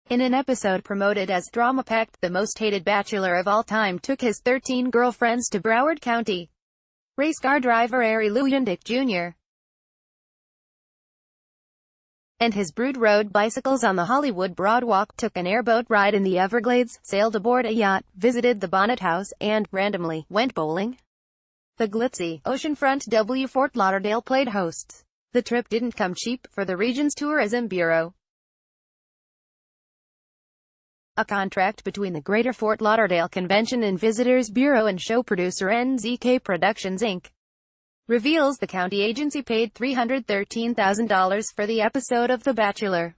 In an episode promoted as drama-packed, the most hated bachelor of all time took his 13 girlfriends to Broward County. Race car driver Ari Lewandowski Jr. and his brood rode bicycles on the Hollywood Broadwalk, took an airboat ride in the Everglades, sailed aboard a yacht, visited the Bonnet House, and, randomly, went bowling. The glitzy, oceanfront W Fort Lauderdale played hosts. The trip didn't come cheap for the region's tourism bureau. A contract between the Greater Fort Lauderdale Convention and Visitors Bureau and show producer NZK Productions Inc. reveals the county agency paid $313,000 for the episode of The Bachelor.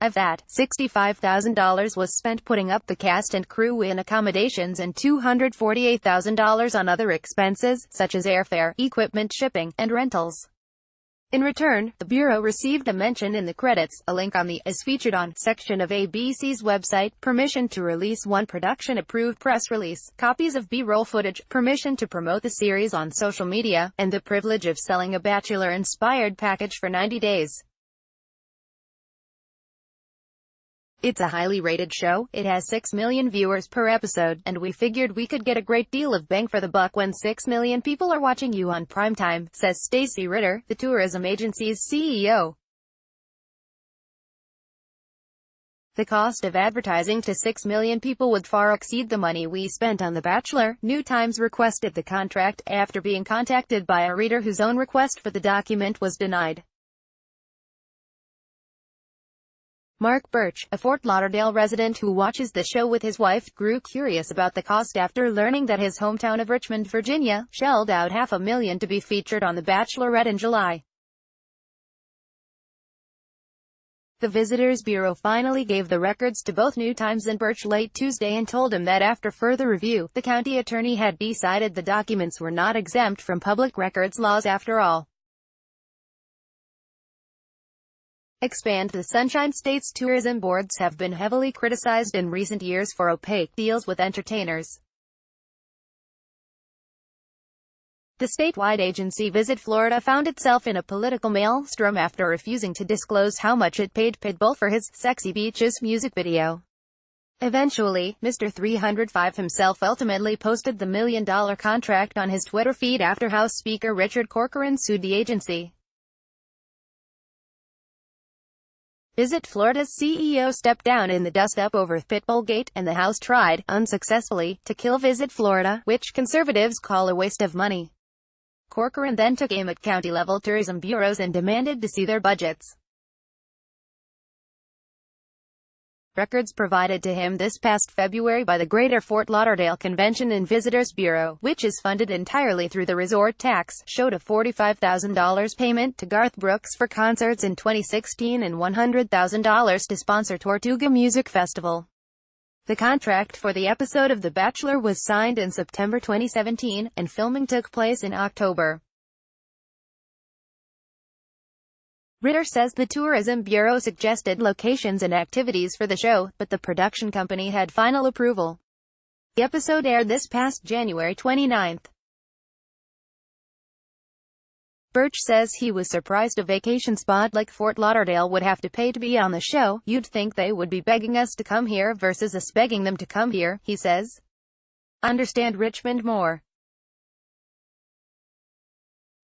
Of that, $65,000 was spent putting up the cast and crew in accommodations and $248,000 on other expenses, such as airfare, equipment shipping, and rentals. In return, the Bureau received a mention in the credits, a link on the "As Featured On" section of ABC's website, permission to release one production-approved press release, copies of B-roll footage, permission to promote the series on social media, and the privilege of selling a Bachelor-inspired package for 90 days. It's a highly rated show, it has 6 million viewers per episode, and we figured we could get a great deal of bang for the buck when 6 million people are watching you on primetime, says Stacey Ritter, the tourism agency's CEO. The cost of advertising to 6 million people would far exceed the money we spent on The Bachelor. New Times requested the contract, after being contacted by a reader whose own request for the document was denied. Mark Birch, a Fort Lauderdale resident who watches the show with his wife, grew curious about the cost after learning that his hometown of Richmond, Virginia, shelled out $500,000 to be featured on The Bachelorette in July. The Visitors Bureau finally gave the records to both New Times and Birch late Tuesday and told him that after further review, the county attorney had decided the documents were not exempt from public records laws after all. Expand. The Sunshine State's tourism boards have been heavily criticized in recent years for opaque deals with entertainers. The statewide agency Visit Florida found itself in a political maelstrom after refusing to disclose how much it paid Pitbull for his "Sexy Beaches" music video. Eventually, Mr. 305 himself ultimately posted the $1 million contract on his Twitter feed after House Speaker Richard Corcoran sued the agency. Visit Florida's CEO stepped down in the dust-up over Pitbullgate, and the House tried, unsuccessfully, to kill Visit Florida, which conservatives call a waste of money. Corcoran then took aim at county-level tourism bureaus and demanded to see their budgets. Records provided to him this past February by the Greater Fort Lauderdale Convention and Visitors Bureau, which is funded entirely through the resort tax, showed a $45,000 payment to Garth Brooks for concerts in 2016 and $100,000 to sponsor Tortuga Music Festival. The contract for the episode of The Bachelor was signed in September 2017, and filming took place in October. Ritter says the Tourism Bureau suggested locations and activities for the show, but the production company had final approval. The episode aired this past January 29. Birch says he was surprised a vacation spot like Fort Lauderdale would have to pay to be on the show. "You'd think they would be begging us to come here versus us begging them to come here," he says. "Understand Richmond more.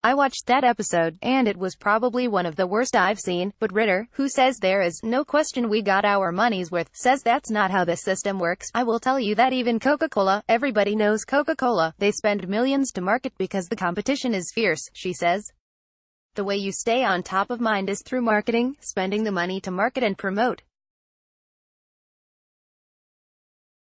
I watched that episode, and it was probably one of the worst I've seen," but Ritter, who says there is no question we got our money's worth, says that's not how the system works. "I will tell you that even Coca-Cola, everybody knows Coca-Cola, they spend millions to market because the competition is fierce," she says. "The way you stay on top of mind is through marketing, spending the money to market and promote.